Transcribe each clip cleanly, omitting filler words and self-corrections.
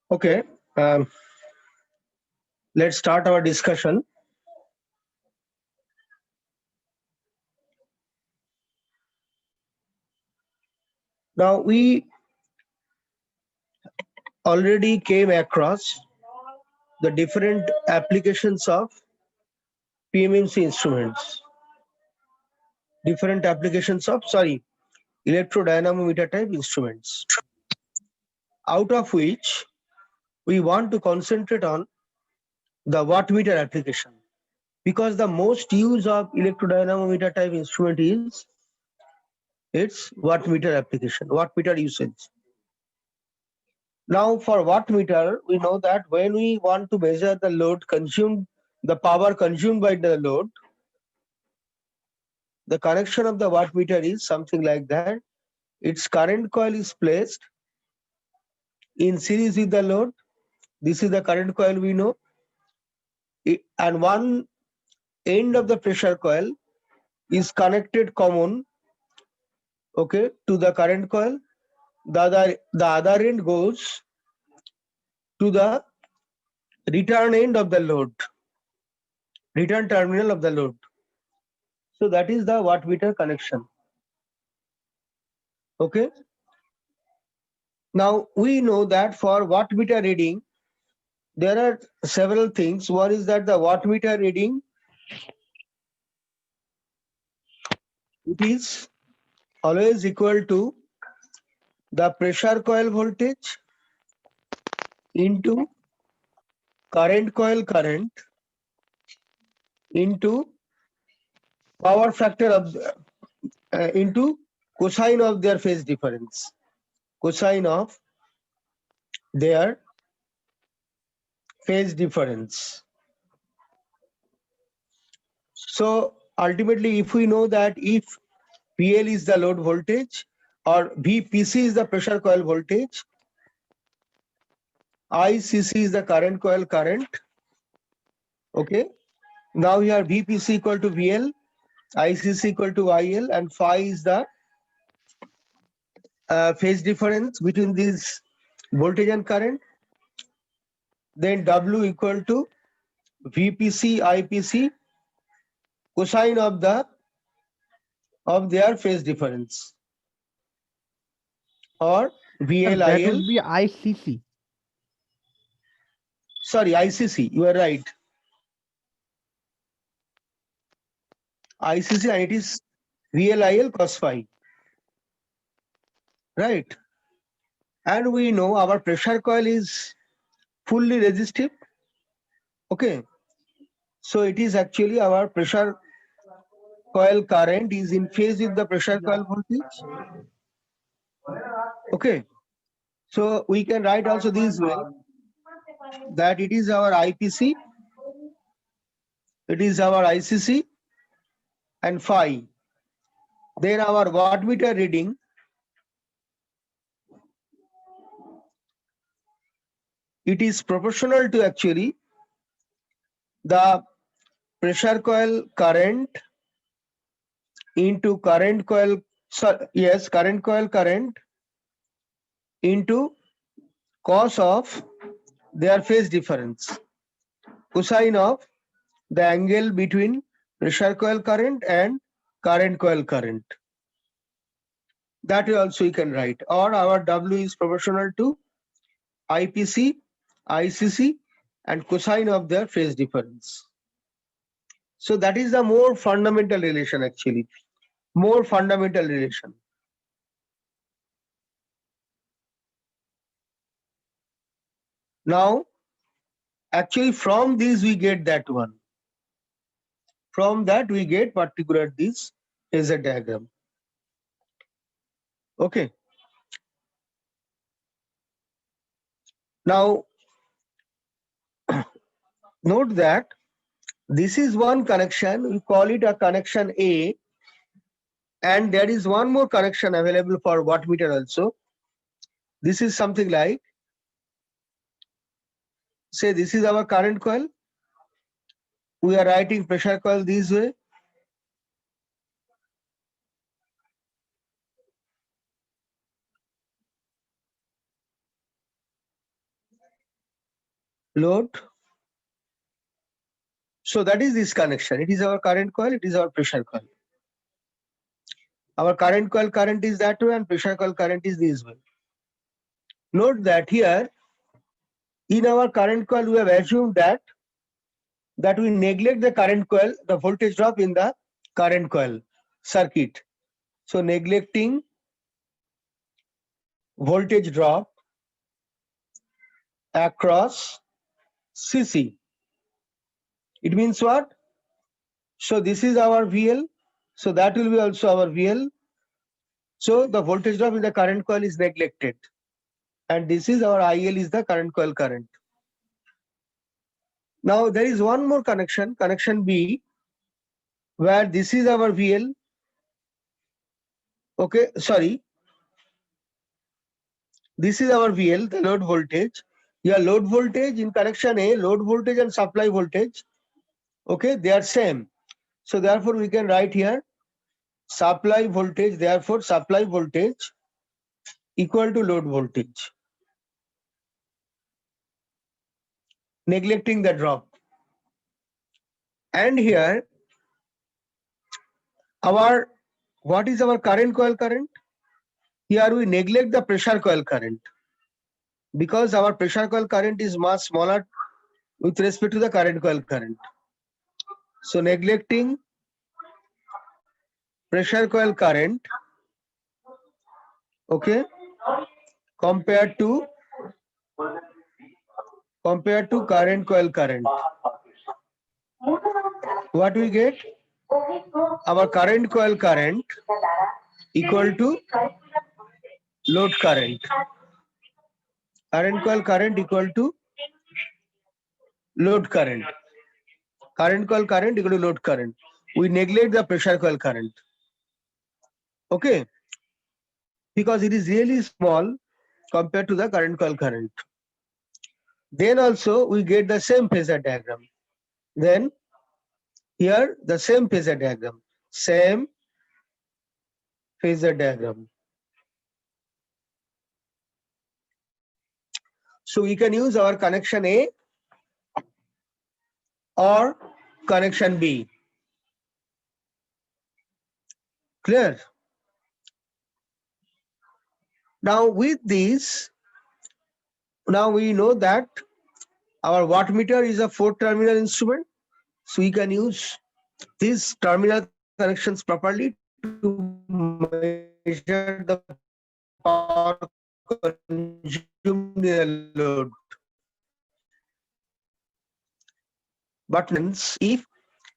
Okay, um, let's start our discussion. Now, we already came across the different applications of PMMC instruments, electrodynamometer type instruments, out of which we want to concentrate on the wattmeter application, because the most use of electrodynamometer type instrument is its wattmeter application, wattmeter usage. Now, for wattmeter, we know that when we want to measure the load consumed, the power consumed by the load, the connection of the wattmeter is something like that. Its current coil is placed in series with the load. This is the current coil we know. And one end of the pressure coil is connected common, okay, to the current coil. The other end goes to the return end of the load, return terminal of the load. So that is the wattmeter connection. Okay. Now we know that for wattmeter reading, there are several things. One is that the wattmeter reading, it is always equal to the pressure coil voltage into current coil current into power factor of into cosine of their phase difference, cosine of their phase difference. So ultimately, if we know that if PL is the load voltage or VPC is the pressure coil voltage, ICC is the current coil current. Okay. Now here VPC equal to VL, ICC equal to IL, and phi is the phase difference between this voltage and current. Then W equal to VPC IPC, cosine of their phase difference, or Sir, VL that IL. would be ICC. Sorry, ICC. You are right. ICC, and it is VLIL cos phi, right? And we know our pressure coil is fully resistive. Okay, so it is actually our pressure coil current is in phase with the pressure coil voltage. Okay, so we can write also this way, that it is our IPC, it is our ICC, and phi. Then our wattmeter reading, it is proportional to actually the pressure coil current into current coil, current coil current into cos of their phase difference, cosine of the angle between pressure coil current and current coil current. That also you can write, or our W is proportional to IPC, ICC, and cosine of their phase difference. So that is the more fundamental relation actually, more fundamental relation. Now, actually from this we get that one. From that we get particular this phasor diagram. Okay. Now, note that this is one connection, we call it a connection A, and there is one more connection available for wattmeter also. This is something like, say this is our current coil, we are writing pressure coil this way, load. So that is this connection. It is our current coil, it is our pressure coil. Our current coil current is that way and pressure coil current is this way. Note that here in our current coil we have assumed that we neglect the current coil, the voltage drop in the current coil circuit. So neglecting voltage drop across CC. It means what? So this is our VL. So that will be also our VL. So the voltage drop in the current coil is neglected. And this is our IL is the current coil current. Now there is one more connection, connection B, where this is our VL. Okay, sorry. This is our VL, the load voltage. Your load voltage in connection A, load voltage and supply voltage, okay, they are same. So therefore we can write here supply voltage, therefore supply voltage equal to load voltage, neglecting the drop. And here our, what is our current coil current? Here we neglect the pressure coil current because our pressure coil current is much smaller with respect to the current coil current. So neglecting pressure coil current, okay, compared to current coil current. What we get? Our current coil current equal to load current. Current coil current equal to load current. Current coil current equal to load current. We neglect the pressure coil current. Okay, because it is really small compared to the current coil current. Then also we get the same phasor diagram. Then here the same phasor diagram. Same phasor diagram. So we can use our connection A or connection B. Clear? Now with this, now we know that our wattmeter is a 4-terminal instrument. So we can use these terminal connections properly to measure the power consumed in the load. But if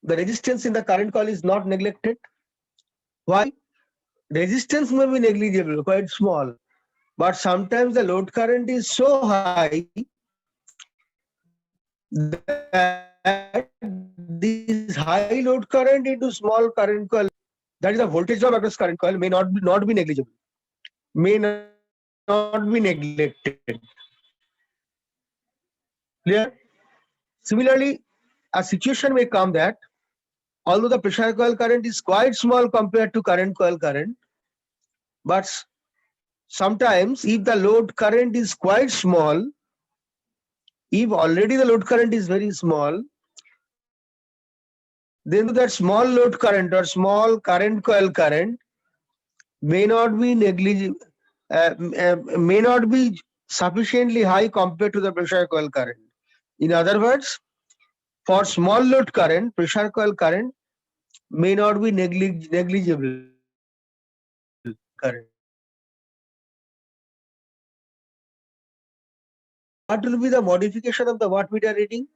the resistance in the current coil is not neglected, why? Resistance may be negligible, quite small, but sometimes the load current is so high that this high load current into small current coil, that is the voltage drop across current coil, may not be negligible, may not be neglected. Clear? Similarly, a situation may come that although the pressure coil current is quite small compared to current coil current, but sometimes if the load current is quite small, if already the load current is very small, then that small load current or small current coil current may not be negligible, may not be sufficiently high compared to the pressure coil current. In other words, for small load current, pressure coil current may not be negligible current. What will be the modification of the wattmeter reading?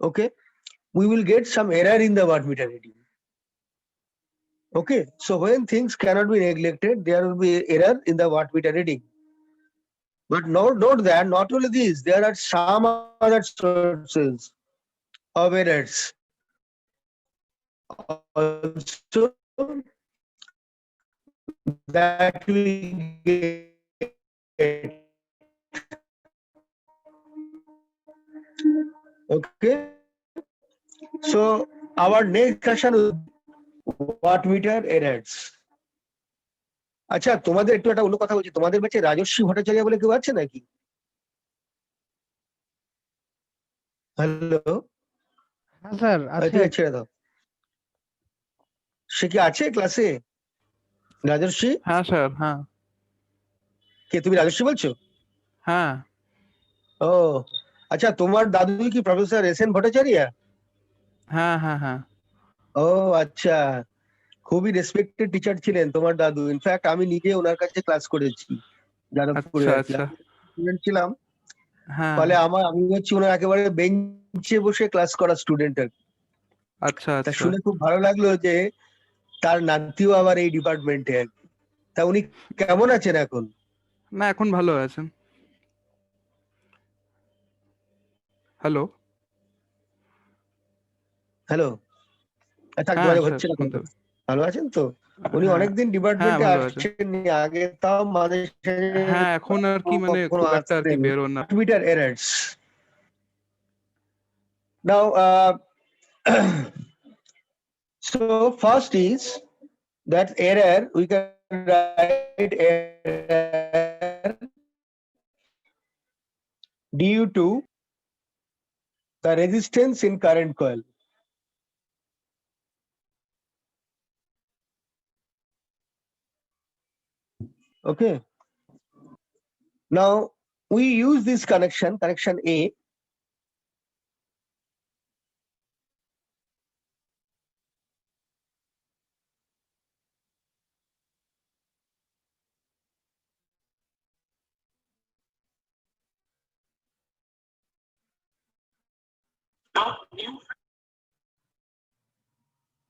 Okay, we will get some error in the wattmeter reading. Okay, so when things cannot be neglected, there will be error in the wattmeter reading. But note that not only this, there are some other sources of errors also that we get. Okay, so our next discussion will be wattmeter errors. আচ্ছা, তোমাদের একটু একটা অন্য কথা বলছি, তোমাদের ব্যাচে রাজস্বী ভট্টাচার্য বলে কেউ আছে নাকি? হ্যালো, হ্যাঁ স্যার আছে। ঠিক আছে, ছেড়ে দাও। সে কি আছে ক্লাসে? রাজর্ষি? হ্যাঁ স্যার, হ্যাঁ কে, তুমি রাজর্ষি বলছো? হ্যাঁ ও আচ্ছা, তোমার দাদু কি প্রফেসর এস এন ভট্টাচার্য? হ্যাঁ হ্যাঁ হ্যাঁ। ও আচ্ছা, খুবই রেসপেক্টেড টিচার ছিলেন তোমার দাদু। ইনফ্যাক্ট আমি নিজে ওনার কাছে ক্লাস করেছি যাদবপুরে আচ্ছা আর কি। আচ্ছা। স্টুডেন্ট ছিলাম, হ্যাঁ। ফলে আমি হচ্ছি ওনার একেবারে বেঞ্চে বসে ক্লাস করা স্টুডেন্ট আর কি। আচ্ছা তা আচ্ছা। শুনে খুব ভালো লাগলো যে তার নাতিও আবার এই ডিপার্টমেন্টে আর কি। তা উনি কেমন আছেন এখন? না, এখন ভালো আছেন। হ্যালো। হ্যালো, থাক, হ্যাঁ যোগাযোগ স্যার, হচ্ছে না কোনো শুনতে কথা। ভালো আছেন তো? উনি হ্যাঁ অনেকদিন হ্যাঁ ডিপার্টমেন্টে ভালো আছেন। আসছেন, আগে তাও মাঝে সাঝে হ্যাঁ, এখন আর কি মানে কখনো খুব একটা আর কি আসতেন। বেরোন না। Twitter errors. Now, so first is that error, we can write error due to the resistance in current coil. Okay. Now we use this connection A.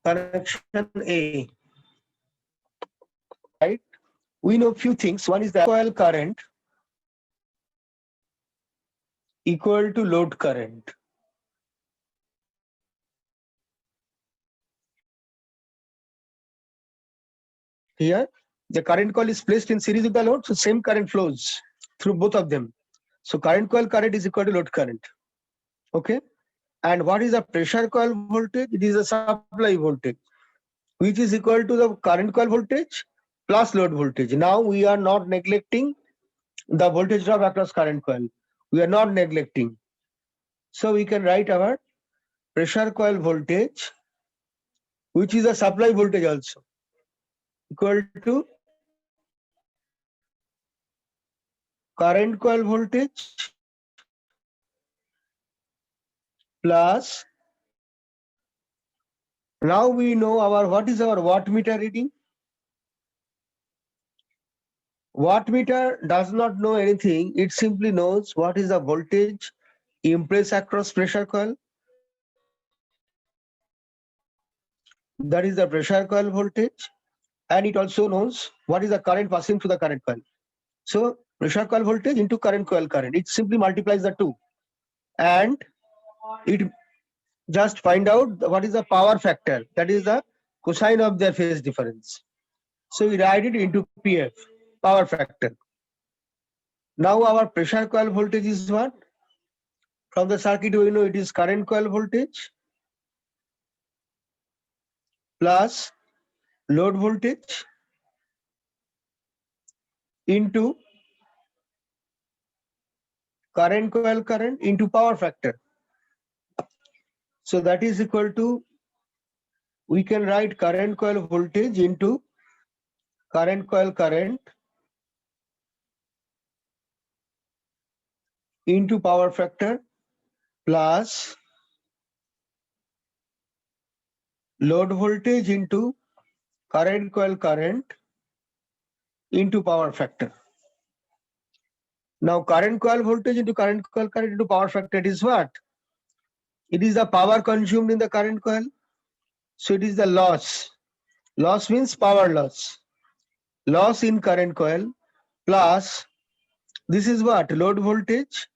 Connection A, right? We know few things. One is the coil current equal to load current. Here, the current coil is placed in series with the load, so same current flows through both of them. So current coil current is equal to load current. Okay. And what is the pressure coil voltage? It is a supply voltage, which is equal to the current coil voltage plus load voltage. Now we are not neglecting the voltage drop across current coil. We are not neglecting. So we can write our pressure coil voltage, which is a supply voltage also, equal to current coil voltage plus, now we know what is our wattmeter reading. Wattmeter does not know anything. It simply knows what is the voltage impressed across pressure coil. That is the pressure coil voltage. And it also knows what is the current passing through the current coil. So pressure coil voltage into current coil current. It simply multiplies the two. And it just find out what is the power factor. That is the cosine of their phase difference. So we write it into PF, power factor. Now our pressure coil voltage is what? From the circuit we know it is current coil voltage plus load voltage into current coil current into power factor. So that is equal to, we can write current coil voltage into current coil current into power factor plus load voltage into current coil current into power factor. Now current coil voltage into current coil current into power factor, it is what? It is the power consumed in the current coil. So it is the loss. Loss means power loss. Loss in current coil plus, this is what? Load voltage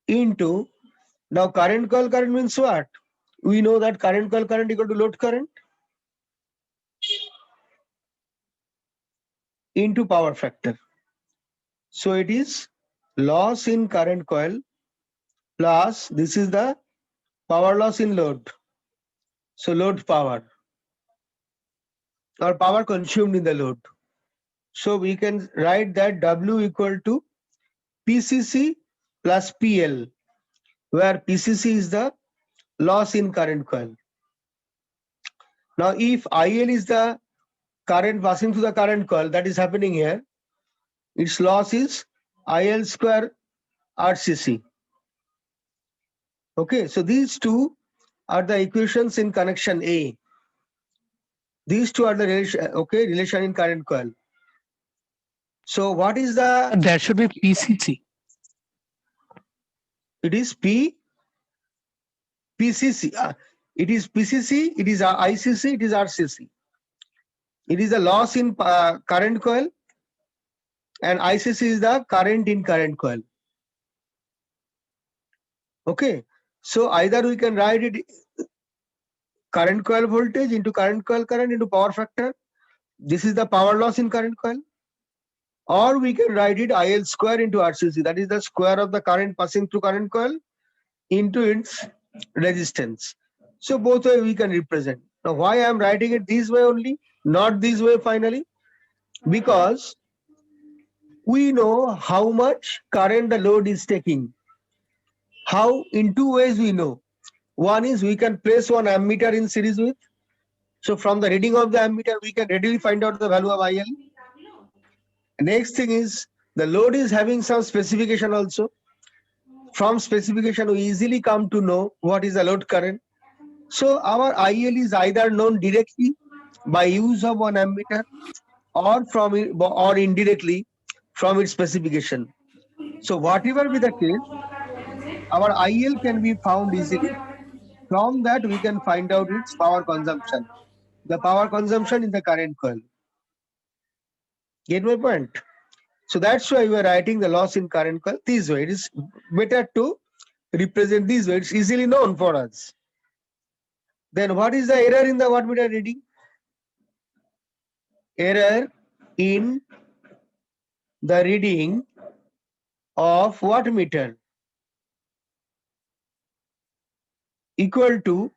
into, now current coil current means what? We know that current coil current equal to load current into power factor. So it is loss in current coil plus, this is the power loss in load. So load power or power consumed in the load. So we can write that W equal to PCC plus PL, where PCC is the loss in current coil. Now, if IL is the current passing through the current coil, that is happening here, its loss is IL square RCC. Okay, so these two are the equations in connection A. These two are the relation in current coil. So what is the? That should be PCC. It is PCC. It is PCC. It is ICC. It is RCC. It is the loss in current coil, and ICC is the current in current coil. Okay, so either we can write it current coil voltage into current coil current into power factor. This is the power loss in current coil. Or we can write it IL square into RCC. That is the square of the current passing through current coil into its resistance. So both way we can represent. Now why I am writing it this way only, not this way finally? Because we know how much current the load is taking. How? In two ways we know. One is we can place one ammeter in series with. So from the reading of the ammeter, we can readily find out the value of IL. Next thing is the load is having some specification also. From specification, we easily come to know what is the load current. So our IL is either known directly by use of one ammeter or indirectly from its specification. So whatever be the case, our IL can be found easily. From that, we can find out its power consumption. The power consumption in the current coil. Get my point? So that's why we are writing the loss in current coil this way. It is better to represent this way. It's easily known for us. Then what is the error in the wattmeter reading? Error in the reading of wattmeter equal to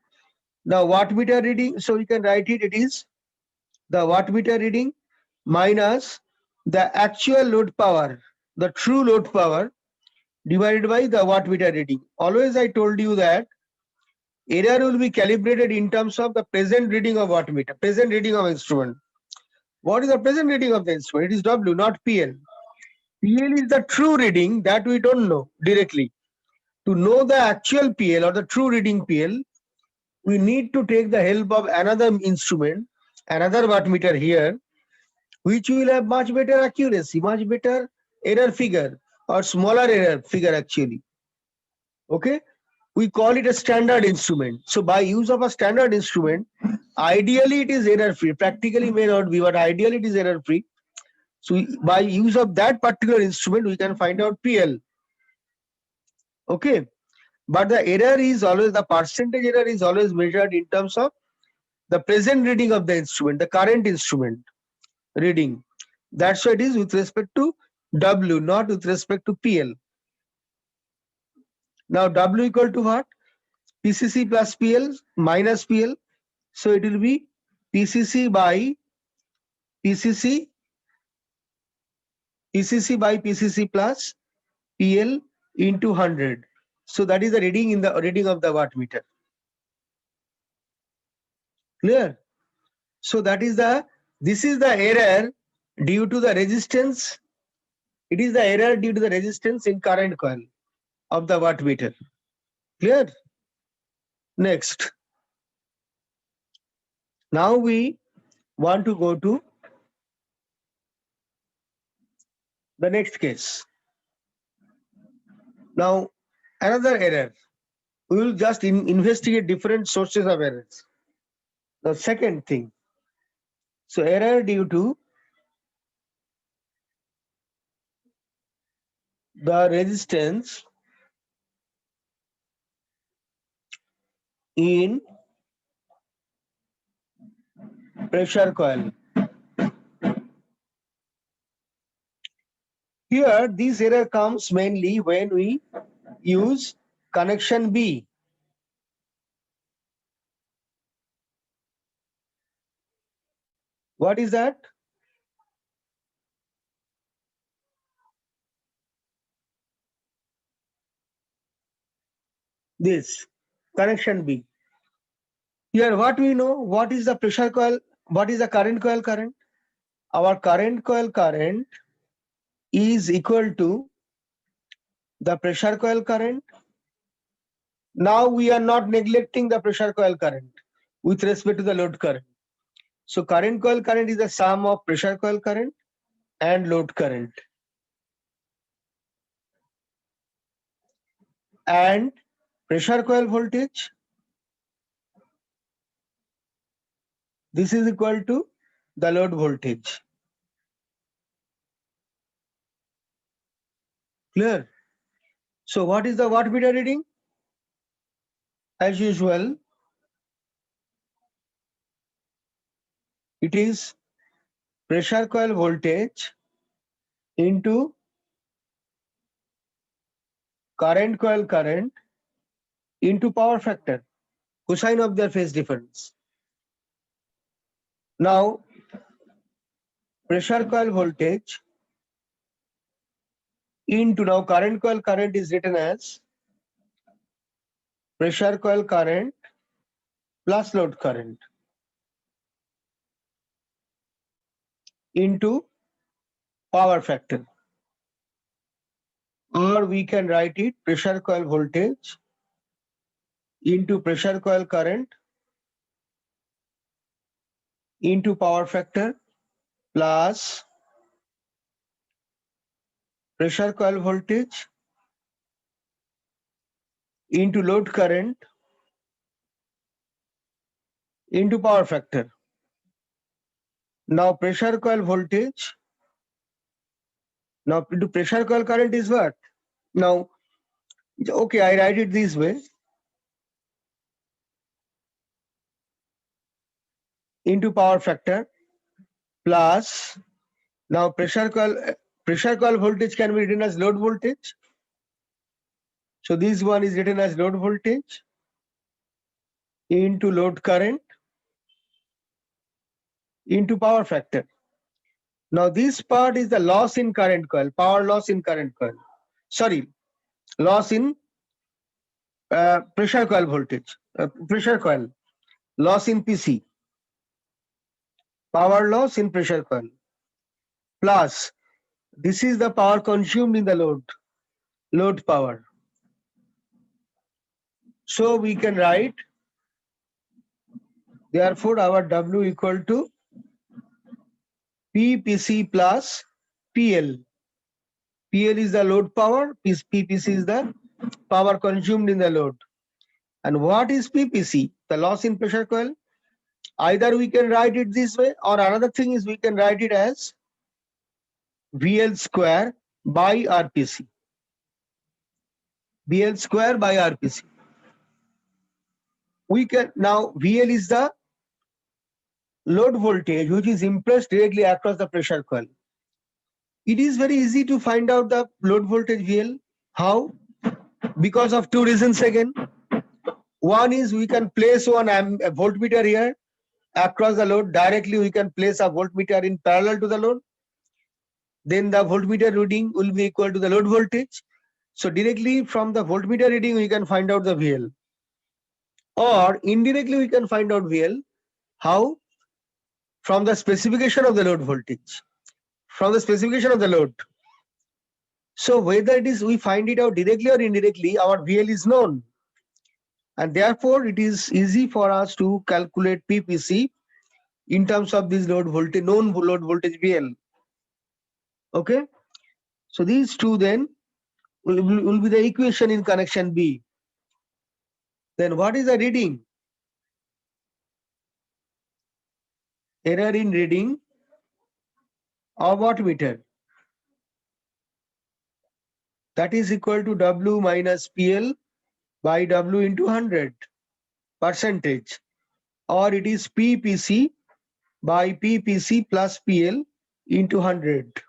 the wattmeter reading. So we can write it, it is the wattmeter reading minus the actual load power, the true load power divided by the wattmeter reading. Always I told you that error will be calibrated in terms of the present reading of wattmeter, present reading of instrument. What is the present reading of the instrument? It is W, not PL. PL is the true reading that we don't know directly. To know the actual PL or the true reading PL, we need to take the help of another instrument, another wattmeter here, which will have much better accuracy, much better error figure or smaller error figure actually. Okay, we call it a standard instrument. So by use of a standard instrument, ideally it is error free. Practically may not be, but ideally it is error free. So by use of that particular instrument, we can find out PL. Okay, but the error is always, the percentage error is always measured in terms of the present reading of the instrument, the current instrument reading. That's why it is with respect to W, not with respect to PL. Now W equal to what? PCC plus PL minus PL. So it will be PCC by PCC by PCC plus PL into 100. So that is the reading in the reading of the wattmeter. Clear? So that is this is the error due to the resistance. It is the error due to the resistance in current coil of the wattmeter. Clear? Next. Now we want to go to the next case. Now another error. We will just investigate different sources of errors. The second thing. So error due to the resistance in pressure coil. Here, this error comes mainly when we use connection B. What is that? this connection B. Here what we know, what is the pressure coil, what is the current coil current? Our current coil current is equal to the pressure coil current. Now we are not neglecting the pressure coil current with respect to the load current. So current coil current is the sum of pressure coil current and load current. And pressure coil voltage, this is equal to the load voltage. Clear? So what is the wattmeter reading? As usual, it is pressure coil voltage into current coil current into power factor, cosine of their phase difference. Now, pressure coil voltage into now current coil current is written as pressure coil current plus load current into power factor. Or we can write it pressure coil voltage into pressure coil current into power factor plus pressure coil voltage into load current into power factor. Now pressure coil voltage, now into pressure coil current is what? Now, okay, I write it this way. Into power factor plus, now pressure coil voltage can be written as load voltage. So this one is written as load voltage into load current into power factor. Now this part is the loss in current coil, power loss in current coil. Sorry, loss in pressure coil voltage, pressure coil, loss in PC, power loss in pressure coil, plus this is the power consumed in the load power. So we can write, therefore our W equal to PPC plus PL. PL is the load power, PPC is the power consumed in the load. And what is PPC? The loss in pressure coil. Either we can write it this way, or another thing is we can write it as VL square by RPC. VL square by RPC. We can now, VL is the load voltage which is impressed directly across the pressure coil. It is very easy to find out the load voltage VL. How? Because of two reasons again. One is we can place a voltmeter here across the load. Directly we can place a voltmeter in parallel to the load. Then the voltmeter reading will be equal to the load voltage. So directly from the voltmeter reading we can find out the VL. Or indirectly we can find out VL. How? From the specification of the load voltage. From the specification of the load. So whether it is we find it out directly or indirectly, our VL is known. And therefore it is easy for us to calculate PPC in terms of this load voltage, known load voltage VL. Okay. So these two then will be the equation in connection B. Then what is the reading? Error in reading of wattmeter. That is equal to W minus PL by W into 100 percentage, or it is PPC by PPC plus PL into 100.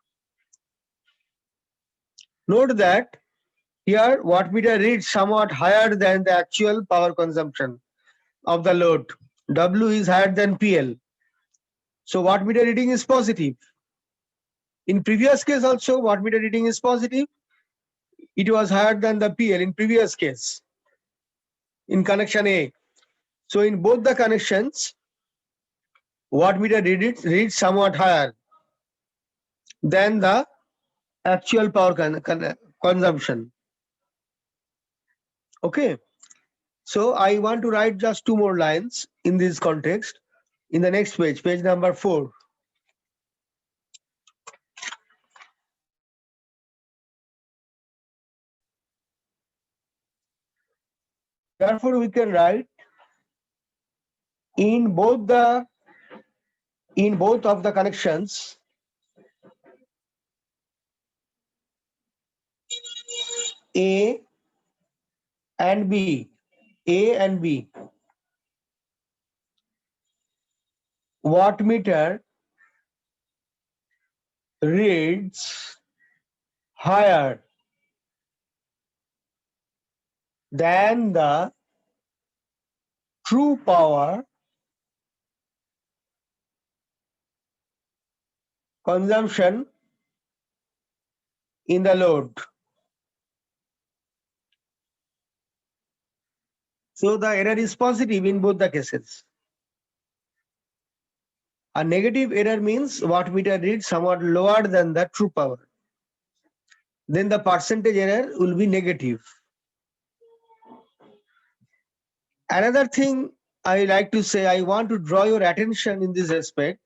Note that here wattmeter reads somewhat higher than the actual power consumption of the load. W is higher than PL. So wattmeter reading is positive. In previous case also wattmeter reading is positive. It was higher than the PL in previous case. in connection A. So in both the connections, wattmeter reads somewhat higher than the actual power consumption. Okay. So I want to write just 2 more lines in this context in the next page, page number 4. Therefore, we can write in both of the connections, A and B, wattmeter reads higher than the true power consumption in the load. So the error is positive in both the cases. A negative error means wattmeter reads somewhat lower than the true power. Then the percentage error will be negative. Another thing I like to say, I want to draw your attention in this respect,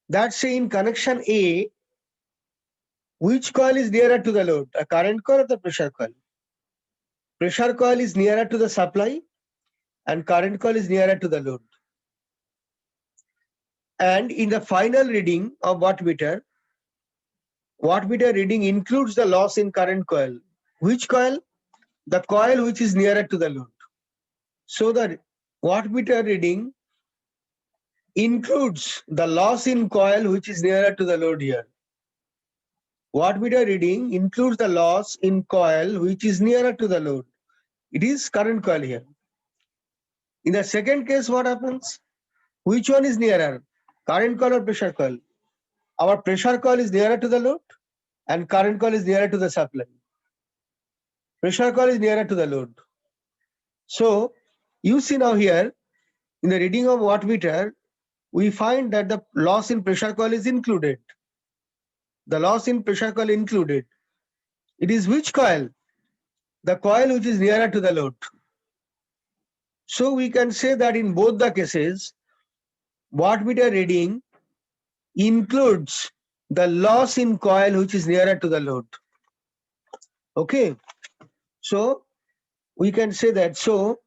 that say in connection A, which coil is nearer to the load, a current coil or the pressure coil? Pressure coil is nearer to the supply and current coil is nearer to the load. And in the final reading of wattmeter reading includes the loss in current coil. Which coil? The coil which is nearer to the load. So the wattmeter reading includes the loss in coil which is nearer to the load here. Wattmeter reading includes the loss in coil which is nearer to the load. It is current coil here. In the second case, what happens? Which one is nearer? Current coil or pressure coil? Our pressure coil is nearer to the load and current coil is nearer to the supply. Pressure coil is nearer to the load. So you see now here in the reading of wattmeter, we find that the loss in pressure coil is included. The loss in pressure coil included. It is which coil? The coil which is nearer to the load. So we can say that in both the cases, wattmeter reading includes the loss in coil which is nearer to the load. Okay. So we can say that. So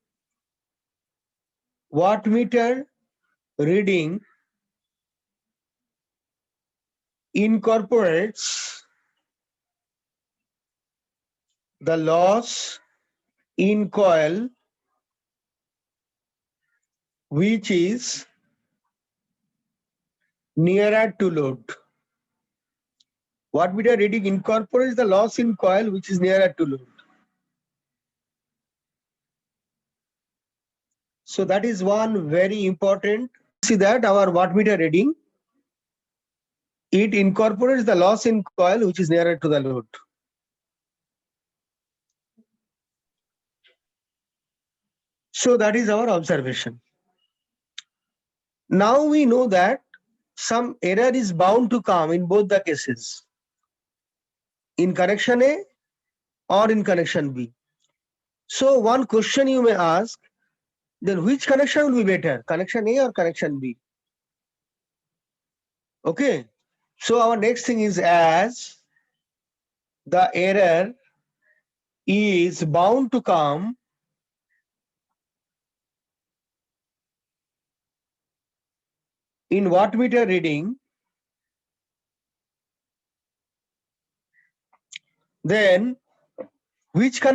wattmeter reading incorporates the loss in coil which is nearer to load. Wattmeter reading incorporates the loss in coil which is nearer to load. So that is one very important. See that our wattmeter reading, it incorporates the loss in coil which is nearer to the load. So that is our observation. Now we know that some error is bound to come in both the cases, in connection A or in connection B. So one question you may ask, then which connection will be better, connection A or connection B? Okay, so our next thing is, as the error is bound to come in wattmeter reading, then which of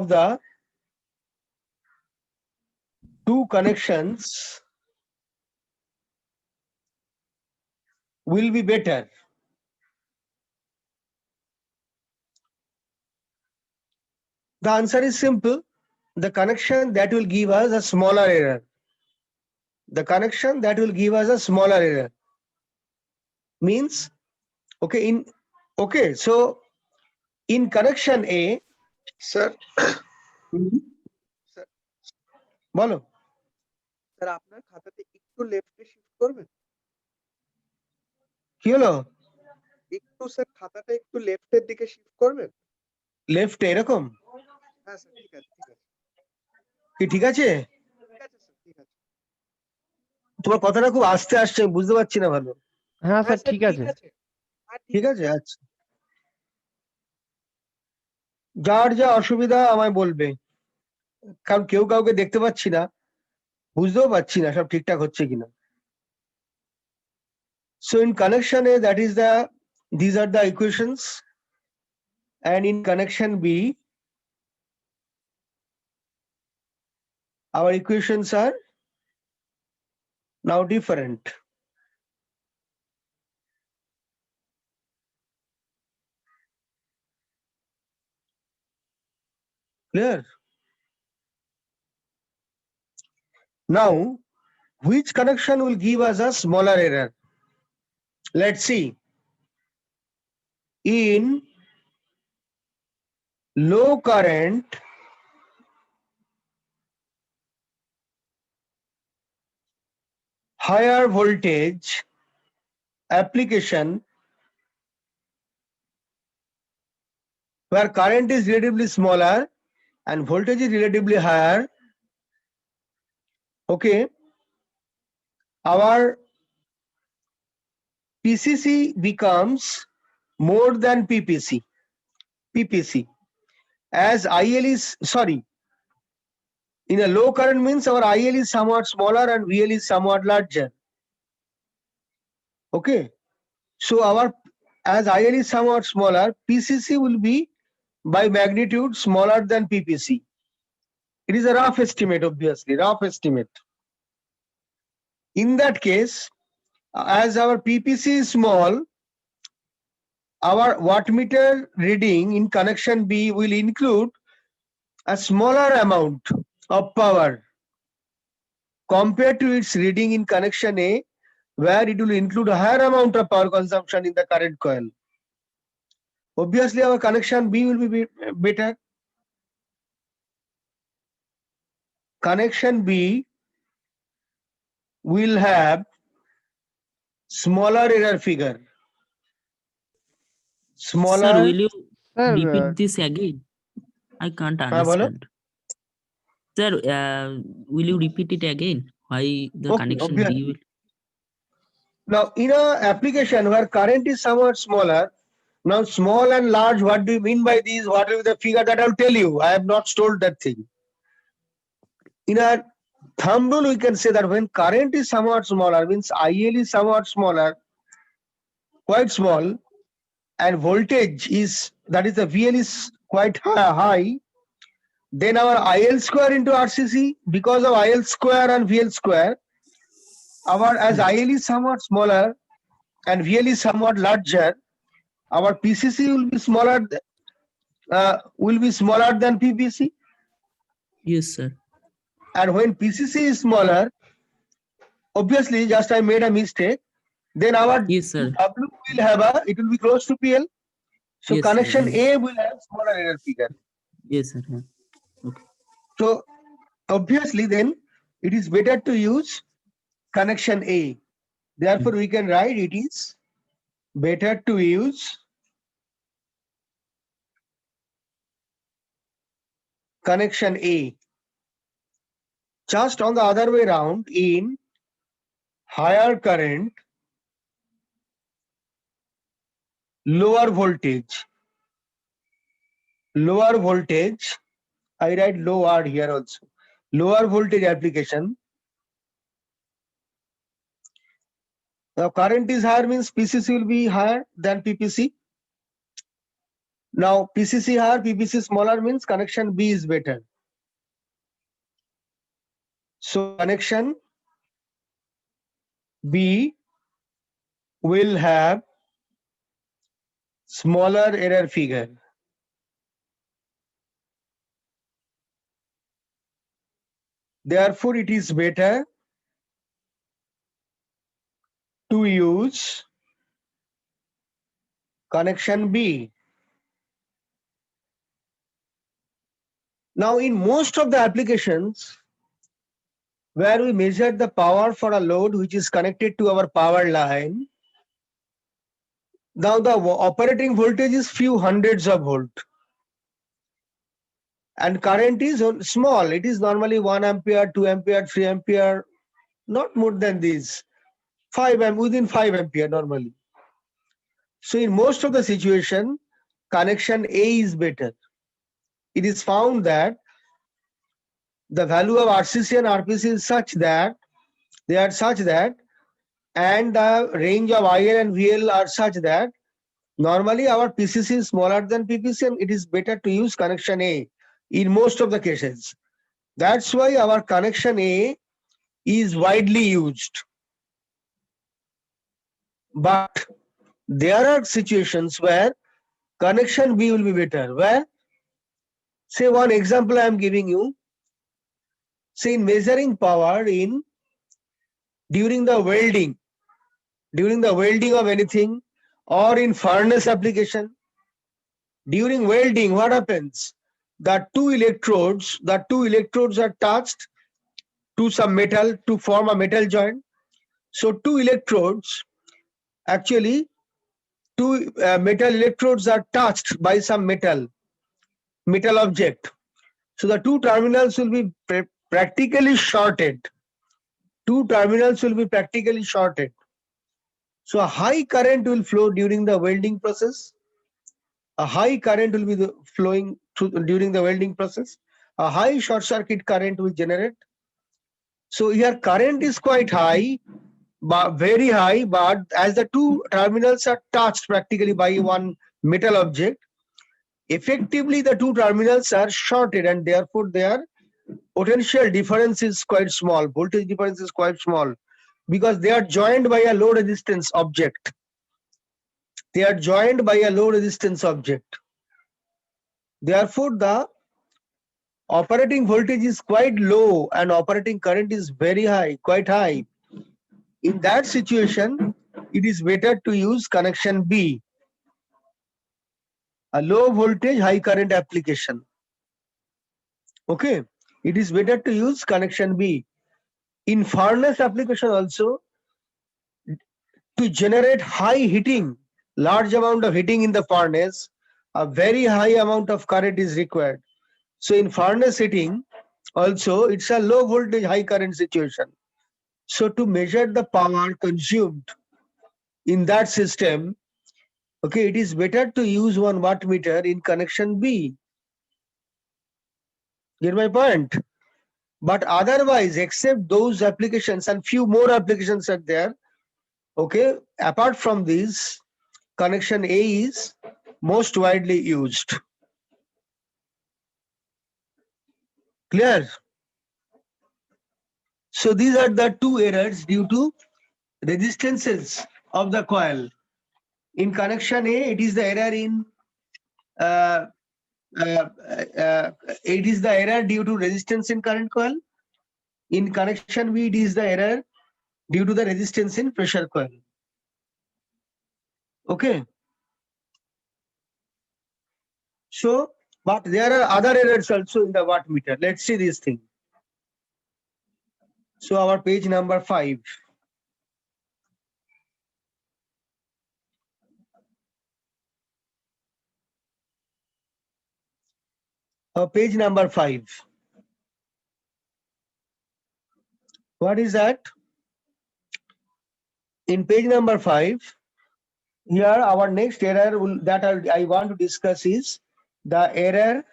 the two connections will be better? The answer is simple. The connection that will give us a smaller error. The connection that will give us a smaller error means, so in connection A, Sir, sir বলো sir আপনার খাতাতে একটু লেফটে shift করবেন, কি হলো একটু sir খাতাটা একটু লেফটের দিকে শিফট করবেন। লেফটে এরকম হ্যাঁ স্যার ঠিক আছে ঠিক আছে কি ঠিক আছে? ঠিক আছে স্যার ঠিক আছে। তোমার কথাটা খুব আস্তে আসছে, আমি বুঝতে পারছি না ভালো। হ্যাঁ হ্যাঁ স্যার স্যার ঠিক আছে। হ্যাঁ ঠিক আছে, আচ্ছা। যার যা অসুবিধা আমায় বলবে, কারণ কেউ কাউকে দেখতে পাচ্ছি না, বুঝতেও পারছি না সব ঠিকঠাক হচ্ছে কিনা। So in connection A, that is these are the equations, and in connection B, our equations are now different. Clear? Now, which connection will give us a smaller error? Let's see. In low current, higher voltage application, where current is relatively smaller and voltage is relatively higher, okay, our PCC becomes more than PPC, as IL is, sorry, in a low current means our IL is somewhat smaller and VL is somewhat larger. Okay, so as IL is somewhat smaller, PCC will be by magnitude smaller than PPC. It is a rough estimate, obviously, rough estimate. In that case, as our PPC is small, our wattmeter reading in connection B will include a smaller amount of power compared to its reading in connection A, where it will include a higher amount of power consumption in the current coil. Obviously, our connection B will be better. Connection B will have smaller error figure. Smaller. Sir, will you sir repeat this again? I can't হ্যাঁ, বলো। understand. Sir, will you repeat it again? Why the Okay, connection obviously. B will? Now, in a application where current is somewhat smaller, now small and large, what do you mean by these? What will be the figure that I'll tell you? I have not told that thing. In a thumb rule, we can say that when current is somewhat smaller, means IL is somewhat smaller, quite small, and voltage is, that is the VL is quite high, then our IL square into RCC, because of IL square and VL square, as IL is somewhat smaller and VL is somewhat larger, our PCC will be smaller than PPC. Yes, sir. And when PCC is smaller, obviously, just I made a mistake. Then our Yes, sir. W will have it will be close to PL. So Yes, sir. connection A will have smaller error figure. Yes, sir. Yeah. Okay. So obviously, then it is better to use connection A. Therefore, we can write it is better to use connection A. Just on the other way around, in higher current, lower voltage, I write lower here also. Lower voltage application. Now current is higher means PCC will be higher than PPC. Now PCC higher, PPC smaller means connection B is better. So connection B will have smaller error figure. Therefore, it is better to use connection B. Now, in most of the applications where we measure the power for a load which is connected to our power line, now the operating voltage is few hundreds of volt and current is small. It is normally 1 ampere, 2 ampere, 3 ampere, not more than this. 5 within 5 ampere normally. So in most of the situation, connection A is better. It is found that the value of RCC and RPC is such that they are such that, and the range of IL and VL are such that normally our PCC is smaller than PPC and it is better to use connection A in most of the cases. That's why our connection A is widely used. But there are situations where connection B will be better. Where, say one example I am giving you, say in measuring power during the welding of anything, or in furnace application. During welding, what happens? The two electrodes are touched to some metal to form a metal joint. So two electrodes, actually two metal electrodes are touched by some metal object. So the two terminals will be practically shorted. So a high current will flow during the welding process. A high current will be flowing during the welding process. A high short circuit current will generate. So here current is quite high, but very high, but as the two terminals are touched practically by one metal object, effectively the two terminals are shorted and therefore their potential difference is quite small, voltage difference is quite small, because they are joined by a low resistance object. Therefore the operating voltage is quite low and operating current is very high, quite high. In that situation, it is better to use connection B, a low voltage high current application. Okay, it is better to use connection B. In furnace application also, to generate high heating, large amount of heating in the furnace, a very high amount of current is required. So in furnace heating also, it's a low voltage high current situation. So to measure the power consumed in that system, okay, it is better to use one wattmeter in connection B. Get my point? But otherwise, except those applications and few more applications are there, okay, apart from these, connection A is most widely used. Clear? So these are the two errors due to resistances of the coil. In connection A, it is the error in it is the error due to resistance in current coil. In connection B, it is the error due to the resistance in pressure coil. Okay. So, but there are other errors also in the wattmeter. Let's see this thing. So our page number 5. Page number 5. What is that? In page number 5, here our next error that I want to discuss is the error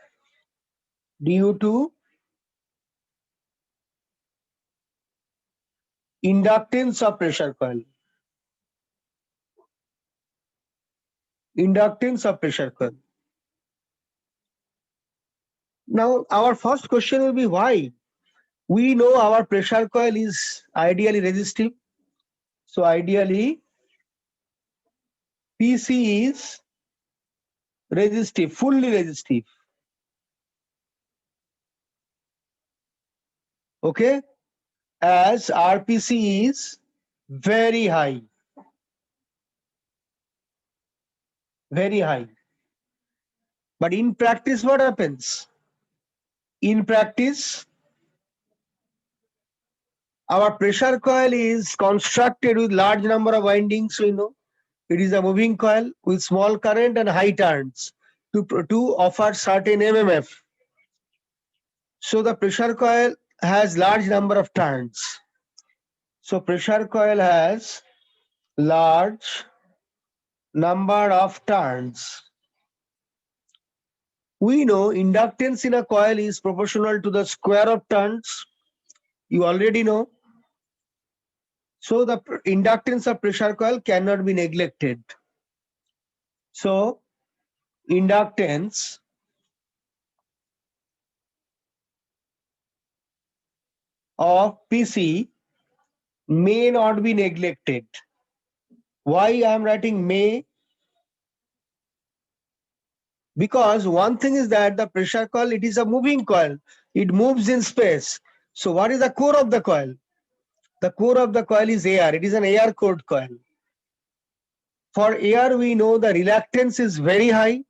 due to inductance of pressure coil. Inductance of pressure coil. Now our first question will be why? We know our pressure coil is ideally resistive. So ideally PC is resistive, fully resistive. Okay, as RPC is very high. Very high. But in practice, what happens? in practice, our pressure coil is constructed with large number of windings. We know it is a moving coil with small current and high turns to offer certain MMF. So the pressure coil has large number of turns. So pressure coil has large number of turns. We know inductance in a coil is proportional to the square of turns. You already know. So the inductance of pressure coil cannot be neglected. So inductance of PC may not be neglected. Why I am writing may? Because one thing is that the pressure coil, it is a moving coil. It moves in space. So what is the core of the coil? The core of the coil is air. It is an air cored coil. For air, we know the reluctance is very high.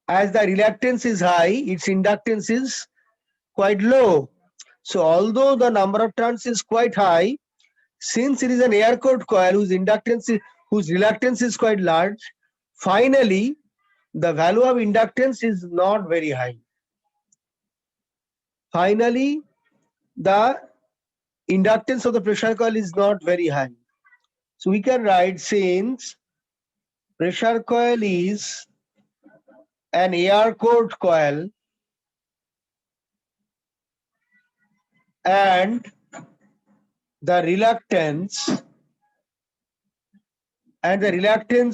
As the reluctance is high, its inductance is quite low. So although the number of turns is quite high, since it is an air cored coil whose reluctance is quite large, finally the value of inductance is not very high. Finally, the inductance of the pressure coil is not very high. So we can write, since pressure coil is an air cored coil and the reluctance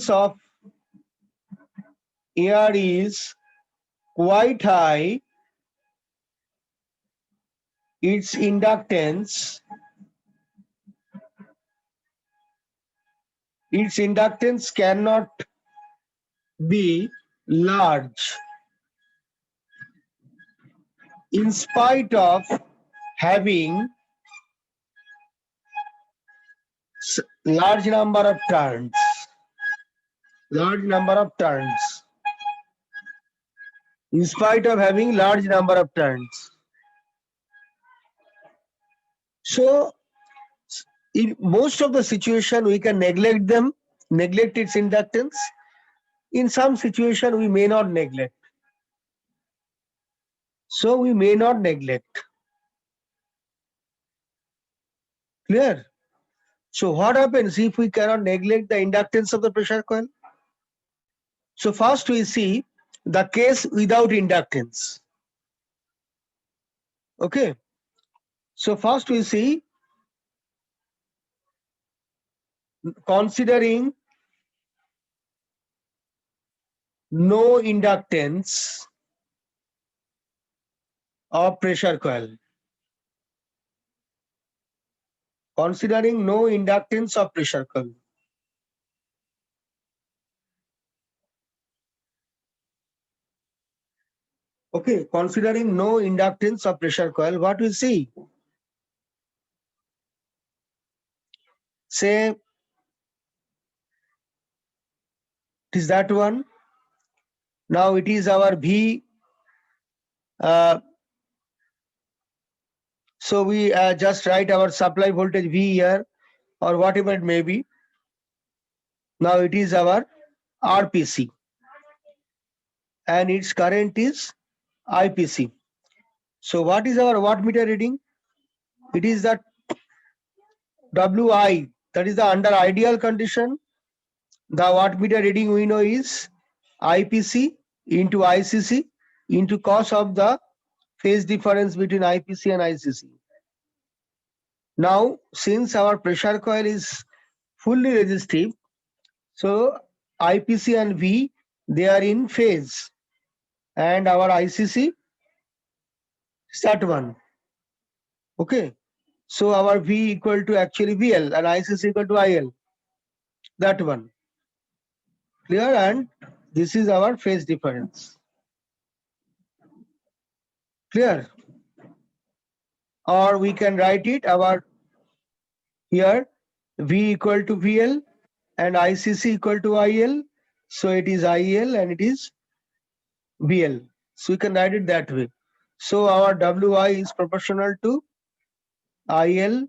of air is quite high, its inductance cannot be large in spite of having large number of turns. In spite of having large number of turns. So in most of the situation we can neglect its inductance. In some situation we may not neglect. So we may not neglect. Clear? So what happens if we cannot neglect the inductance of the pressure coil? So first we see the case without inductance. Okay. So first we see considering no inductance of pressure coil. Considering no inductance of pressure coil. Okay, considering no inductance of pressure coil, what we see? Say, it is that one. Now it is our V. So we just write our supply voltage V here, or whatever it may be. Now it is our RPC. And its current is IPC. So what is our wattmeter reading? It is that WI, that is the under ideal condition. The wattmeter reading we know is IPC into ICC into cos of the phase difference between IPC and ICC. Now, since our pressure coil is fully resistive, so IPC and V, they are in phase, and our ICC is that one. Okay. So our V equal to actually VL and ICC equal to IL. That one. Clear? And this is our phase difference. Clear? Or we can write it our here V equal to VL and ICC equal to IL. So it is IL and it is VL. So we can write it that way. So our WI is proportional to IL,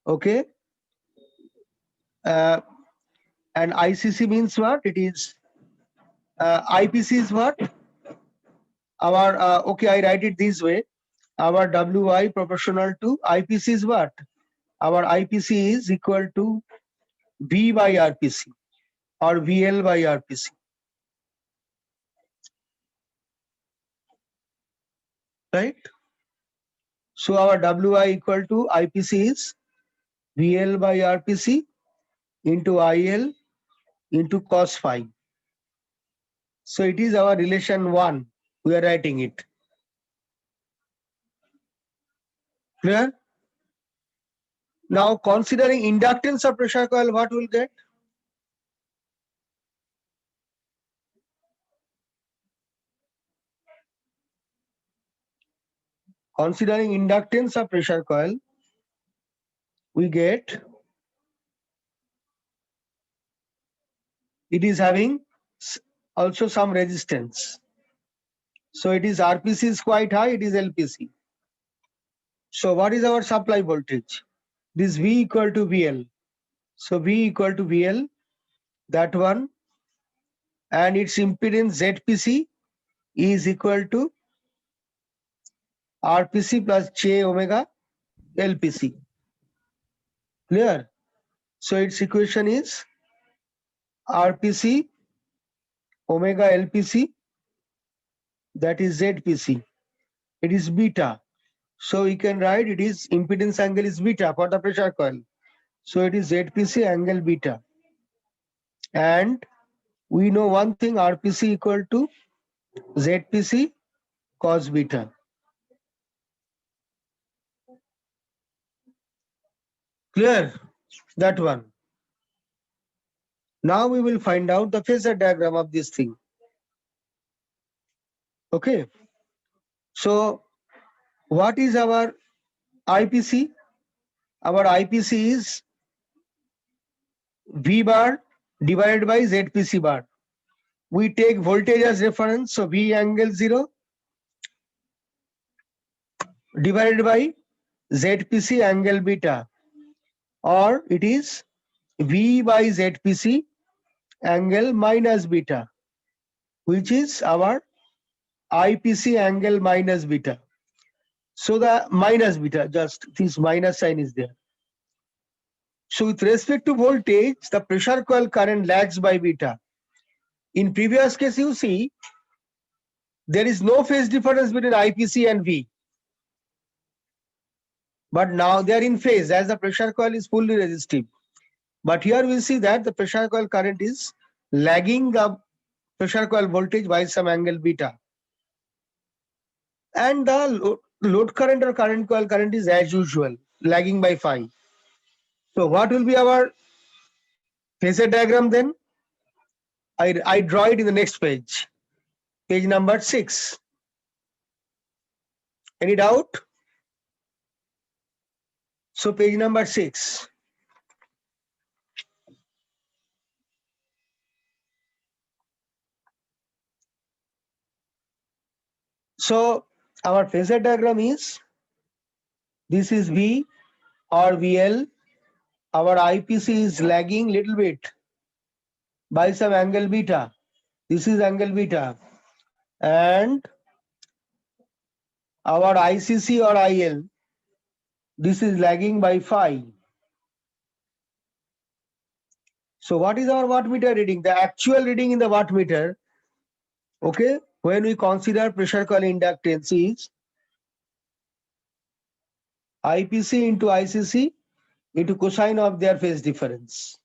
okay? And ICC means what? It is IPC is what? Our okay, I write it this way. Our WI proportional to IPC is what? Our IPC is equal to V by RPC or VL by RPC. Right? So our WI equal to IPC is VL by RPC into IL into cos phi. So it is our relation 1. We are writing it. Clear? Now considering inductance of pressure coil, what we'll get? Considering inductance of pressure coil, we get it is having also some resistance. So it is RPC is quite high, it is LPC. So what is our supply voltage? This V equal to VL. So V equal to VL, that one, and its impedance ZPC is equal to RPC plus J omega LPC. Clear? So its equation is RPC omega LPC, that is ZPC. It is beta. So we can write it is impedance angle is beta for the pressure coil. So it is ZPC angle beta. And we know one thing, RPC equal to ZPC cos beta. Clear? That one. Now we will find out the phasor diagram of this thing. Okay. So what is our IPC? Our IPC is V bar divided by ZPC bar. We take voltage as reference, so V angle 0 divided by ZPC angle beta, or it is V by ZPC angle minus beta, which is our IPC angle minus beta. So the minus beta, just this minus sign is there. So with respect to voltage, the pressure coil current lags by beta. In previous case, you see, there is no phase difference between IPC and V. But now they are in phase as the pressure coil is fully resistive. But here we see that the pressure coil current is lagging the pressure coil voltage by some angle beta. And the load current or current coil current is as usual, lagging by phi. So what will be our phasor diagram then? I draw it in the next page. Page number 6. Any doubt? So page number 6. So our phasor diagram is, this is V or VL. Our IPC is lagging little bit by some angle beta. This is angle beta. And our ICC or IL, this is lagging by phi. So what is our wattmeter reading? The actual reading in the wattmeter, okay, when we consider pressure coil inductance is IPC into ICC into cosine of their phase difference,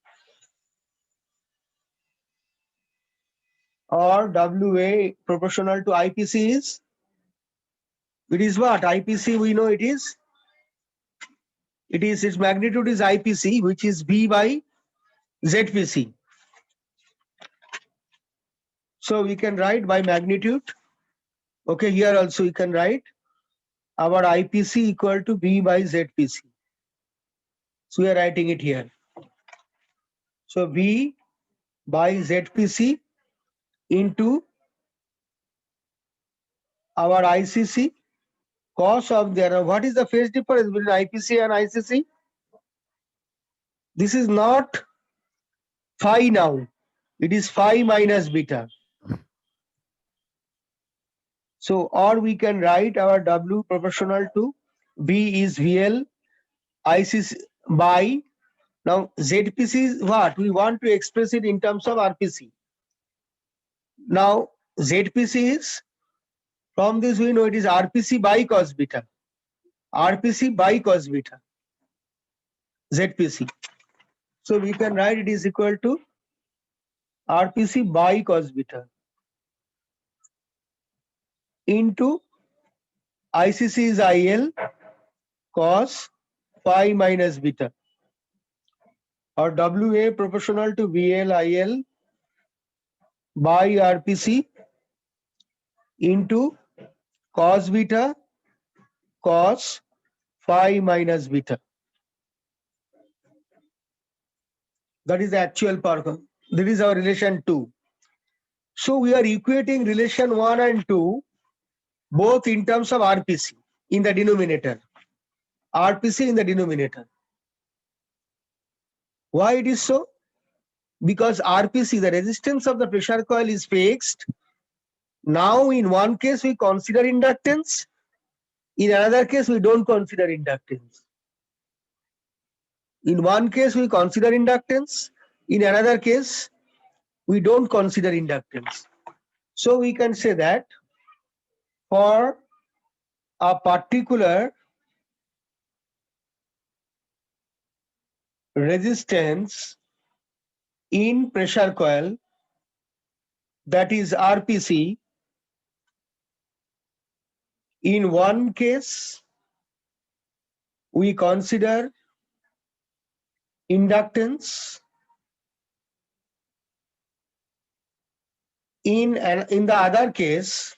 or WA proportional to IPC is, it is what? IPC we know it is its magnitude is IPC, which is V by ZPC. So we can write by magnitude. Okay, here also we can write our IPC equal to V by ZPC. So we are writing it here. So V by ZPC into our ICC cos of the, what is the phase difference between IPC and ICC? This is not phi now. It is phi minus beta. So, or we can write our W proportional to B is VL ICC by, now ZPC is what? We want to express it in terms of RPC. Now ZPC is, from this we know it is RPC by cos beta. RPC by cos beta. ZPC. So we can write it is equal to RPC by cos beta into ICC is IL cos phi minus beta, or WA proportional to VL IL by RPC into cos beta cos phi minus beta. That is the actual power. That is our relation 2. So we are equating relation 1 and 2 both in terms of RPC in the denominator. RPC in the denominator. Why it is so? Because RPC, the resistance of the pressure coil, is fixed. Now in one case we consider inductance, in another case we don't consider inductance. In one case we consider inductance, in another case we don't consider inductance. So we can say that for a particular resistance in pressure coil, that is RPC, in one case we consider inductance, in the other case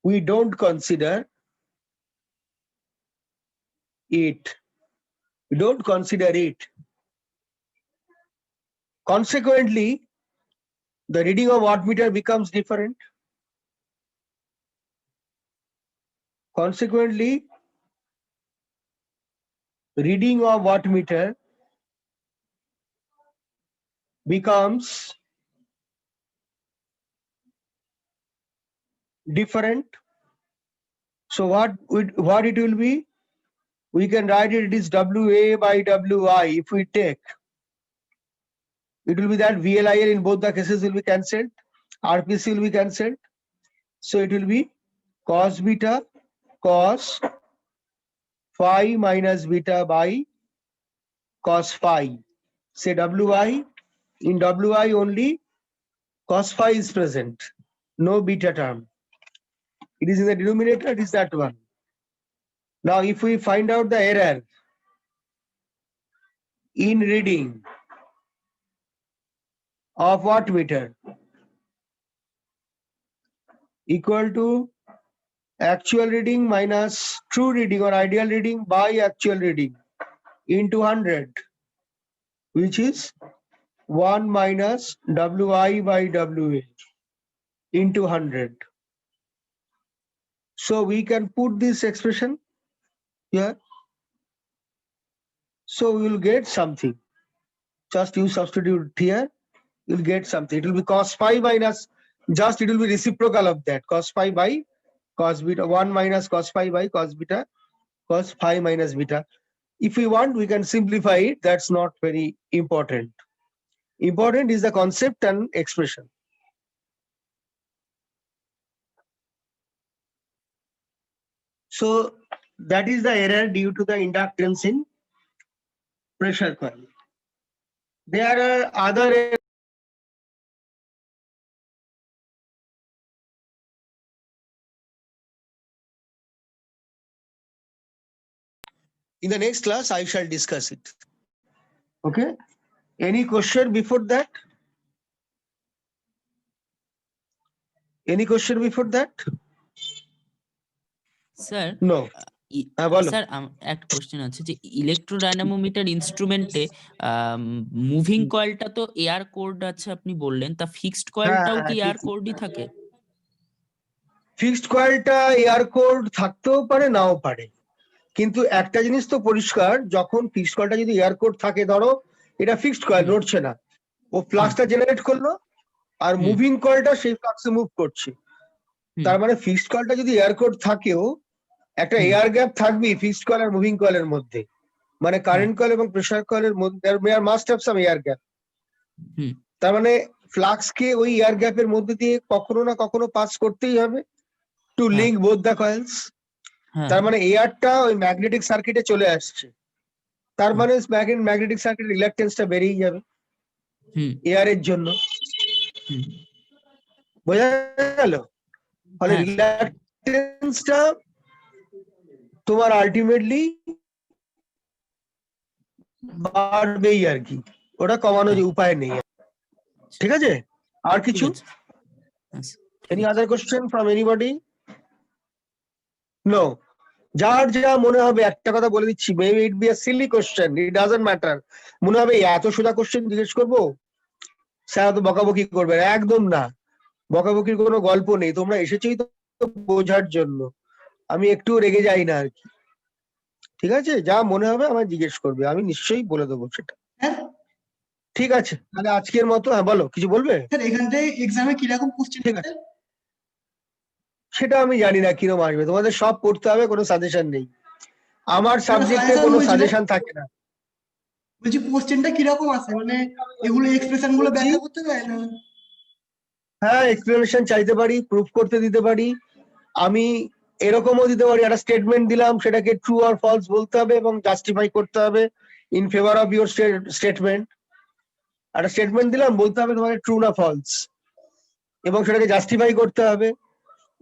we don't consider it. We don't consider it. Consequently, the reading of wattmeter becomes different. Consequently, reading of wattmeter becomes different. So what it will be? We can write it is WA by WI. If we take, it will be that VLIL in both the cases will be cancelled. RPC will be cancelled. So it will be cos beta cos phi minus beta by cos phi. Say WI, in WI only cos phi is present, no beta term. It is in the denominator, it is that one. Now if we find out the error in reading of wattmeter equal to actual reading minus true reading or ideal reading by actual reading into 100, which is 1 minus WI by WA into 100. So we can put this expression here. So we will get something. Just you substitute here, you'll get something. It will be cos phi minus, just it will be reciprocal of that. Cos phi by cos beta, 1 minus cos phi by cos beta, cos phi minus beta. If we want, we can simplify it. That's not very important. Important is the concept and expression. So that is the error due to the inductance in pressure coil. There are other in the next class I shall discuss it. Okay. Any question before that? Any question before that? Sir No. বলো। Sir একটা question আছে যে ইলেকট্রোডাইনামোমিটার ইনস্ট্রুমেন্টে moving কয়েলটা তো air কোর্ড আছে আপনি বললেন, তা ফিক্সড কয়েলটাও কি এয়ার কোর্ডই থাকে? ফিক্সড কয়েলটা এয়ার কোর থাকতেও পারে নাও পারে, কিন্তু একটা জিনিস তো পরিষ্কার, যখন ফিক্সড কয়েলটা যদি এয়ার কোর থাকে, ধরো এটা ফিক্সড কয়েল নড়ছে না, ও ফ্লাক্সটা জেনারেট করলো আর হুম। মুভিং কয়েলটা সেই ফ্লাক্সে মুভ করছে। হুম। তার মানে ফিক্সড কয়েলটা যদি এয়ার কোর থাকেও একটা হুম। এয়ার গ্যাপ থাকবেই ফিক্সড কয়েল আর মুভিং কয়েলের মধ্যে, মানে কারেন্ট কয়েল এবং প্রেসার কয়েলের মধ্যে must have some air gap. হুম। তার মানে ফ্লাক্সকে ওই এয়ার গ্যাপের মধ্যে দিয়ে কখনো না কখনো পাস করতেই হবে টু হ্যাঁ। Link both the coals. হ্যাঁ। তার মানে এয়ারটা ওই ম্যাগনেটিক সার্কিটে চলে আসছে, তার হুম। মানে ম্যাগনেটিক সার্কিট রিল্যাকটেন্সটা বেরিয়ে যাবে হুম। এয়ারের জন্য। হুম। বোঝা গেল? ফলে হ্যাঁ। রিল্যাকটেন্সটা তোমার আলটিমেটলি বাড়বেই আর কি, ওটা কমানো যে উপায় নেই। ঠিক আছে, আর ঠিক কিছু? আছে। হ্যাঁ, Any other question from anybody? No. যার যা মনে হবে, একটা কথা বলে দিচ্ছি, maybe it be a silly question, it doesn't matter. মনে হবে এত সোজা কোশ্চেন জিজ্ঞেস করবো, স্যার তো বকাবকি করবে, একদম না, বকাবকির কোনো গল্প নেই, তোমরা এসেছোই তো বোঝার জন্য, আমি একটু রেগে যাই না আর কি। ঠিক আছে, যা মনে হবে আমায় জিজ্ঞেস করবে, আমি নিশ্চয়ই বলে দেবো সেটা। স্যার ঠিক আছে, তাহলে আজকের মতো, হ্যাঁ বলো, কিছু বলবে? স্যার এখান থেকে এক্সামে কিরকম কোশ্চেন ঠিক আছে, সেটা আমি জানি না কিরকম আসবে, তোমাদের সব পড়তে হবে, কোনো সাজেশন নেই, আমার সাবজেক্টে suggestion কোনো বলছি না। সাজেশন থাকে না। বলছি কোশ্চেনটা কিরকম আসে, মানে এগুলো এক্সপ্রেশন গুলো ব্যাখ্যা করতে দেয় না? হ্যাঁ, এক্সপ্লেনেশন চাইতে পারি, প্রুফ করতে দিতে পারি, আমি এরকমও দিতে পারি, একটা স্টেটমেন্ট দিলাম, সেটাকে ট্রু আর ফলস বলতে হবে এবং জাস্টিফাই করতে হবে in favour of your statement. একটা স্টেটমেন্ট দিলাম, বলতে হবে তোমাকে ট্রু না ফলস, এবং সেটাকে জাস্টিফাই করতে হবে।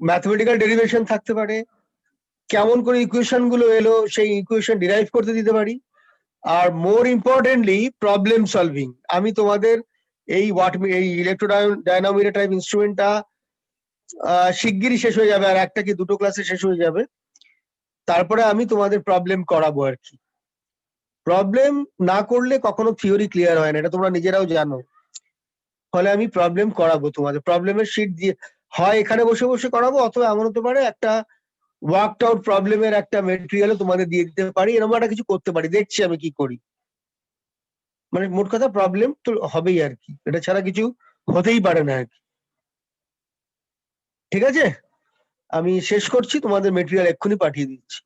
ম্যাথমেটিক্যাল ডেরিভেশন থাকতে পারে, কেমন করে ইকুয়েশন গুলো এলো সেই ইকুয়েশন ডিরাইভ করতে দিতে পারি, আর মোর ইম্পর্টেন্টলি প্রবলেম সলভিং। আমি তোমাদের এই ইলেকট্রোডাইনামোমিটার টাইপ ইনস্ট্রুমেন্টটা শিগগিরই শেষ হয়ে যাবে, আর একটা কি দুটো ক্লাসে শেষ হয়ে যাবে, তারপরে আমি তোমাদের প্রবলেম করাবো আর কি। প্রবলেম না করলে কখনো থিওরি ক্লিয়ার হয় না, এটা তোমরা নিজেরাও জানো। ফলে আমি প্রবলেম করাবো তোমাদের, প্রবলেমের শিট দিয়ে হয় এখানে বসে বসে করাবো, অথবা এমন হতে পারে একটা ওয়ার্কড আউট প্রবলেমের একটা মেটেরিয়ালও তোমাদের দিয়ে দিতে পারি, এরকম একটা কিছু করতে পারি, দেখছি আমি কি করি। মানে মোট কথা প্রবলেম তো হবেই আর কি, এটা ছাড়া কিছু হতেই পারে না আর কি। ঠিক আছে, আমি শেষ করছি, তোমাদের মেটেরিয়াল এক্ষুনি পাঠিয়ে দিচ্ছি।